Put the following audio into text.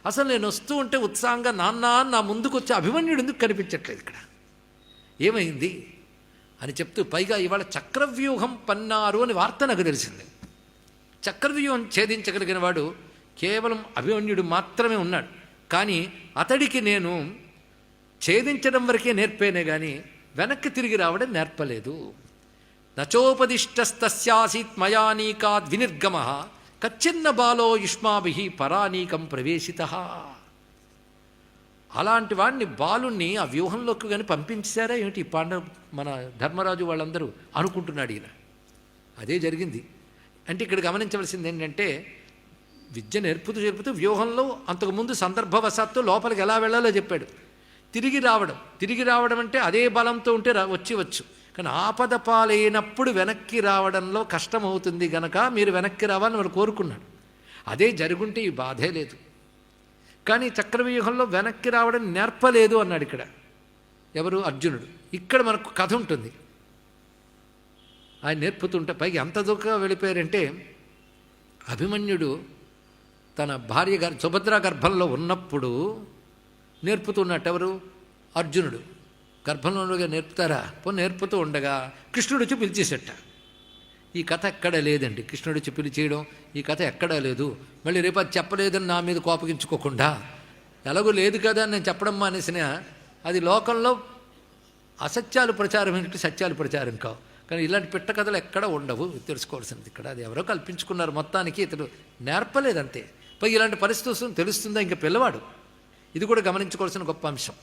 అసలు నేను వస్తూ ఉంటే ఉత్సాహంగా నాన్న నా ముందుకు వచ్చే అభిమన్యుడు ఎందుకు కనిపించట్లేదు ఇక్కడ, ఏమైంది అని చెప్తూ, పైగా ఇవాళ చక్రవ్యూహం పన్నారు అని వార్త నాకు తెలిసింది. చక్రవ్యూహం ఛేదించగలిగిన వాడు కేవలం అభిమన్యుడు మాత్రమే ఉన్నాడు. కానీ అతడికి నేను ఛేదించడం వరకే నేర్పేనే కానీ వెనక్కి తిరిగి రావడం నేర్పలేదు. నచోపదిష్టస్తస్యాసీత్ మయానీకాద్ వినిర్గమ కచ్చిన్న బాలో యుష్మాభి పరానీకం ప్రవేశిత. అలాంటి వాడిని బాలుణ్ణి ఆ వ్యూహంలోకి కానీ పంపించారా ఏమిటి మన ధర్మరాజు వాళ్ళందరూ అనుకుంటున్నాడు ఈయన. అదే జరిగింది. అంటే ఇక్కడ గమనించవలసింది ఏంటంటే, విద్య నేర్పుతూ వ్యూహంలో అంతకుముందు సందర్భవశాత్తు లోపలికి ఎలా వెళ్ళాలో చెప్పాడు. తిరిగి రావడం అంటే అదే బలంతో ఉంటే వచ్చు. కానీ ఆపద పాలైనప్పుడు వెనక్కి రావడంలో కష్టమవుతుంది గనక మీరు వెనక్కి రావాలని వాడు కోరుకున్నాడు. అదే జరుగుంటే ఈ బాధే లేదు. కానీ చక్రవ్యూహంలో వెనక్కి రావడం నేర్పలేదు అన్నాడు ఇక్కడ ఎవరు, అర్జునుడు. ఇక్కడ మనకు కథ ఉంటుంది. ఆయన నేర్పుతుంటే పైకి ఎంత దూరంగా వెళ్ళిపోయారంటే, అభిమన్యుడు తన భార్య సుభద్ర గర్భంలో ఉన్నప్పుడు నేర్పుతున్నట్టు ఎవరు, అర్జునుడు. గర్భంలో ఉండగా నేర్పుతారా? నేర్పుతూ ఉండగా కృష్ణుడు వచ్చి పిలిచేసట. ఈ కథ ఎక్కడా లేదండి. కృష్ణుడు వచ్చి పిలిచేయడం ఈ కథ ఎక్కడా లేదు. మళ్ళీ రేపు అది చెప్పలేదని నా మీద కోపగించుకోకుండా, ఎలాగో లేదు కదా అని నేను చెప్పడం మానేసిన, అది లోకంలో అసత్యాలు ప్రచారం ఏంటి, సత్యాలు ప్రచారం కావు. కానీ ఇలాంటి పిట్ట కథలు ఎక్కడ ఉండవు, తెలుసుకోవాల్సింది ఇక్కడ. అది ఎవరో కల్పించుకున్నారు. మొత్తానికి ఇతడు నేర్పలేదంతే. పై ఇలాంటి పరిస్థితి వస్తుంది తెలుస్తుందా ఇంకా పిల్లవాడు. ఇది కూడా గమనించుకోవాల్సిన గొప్ప అంశం.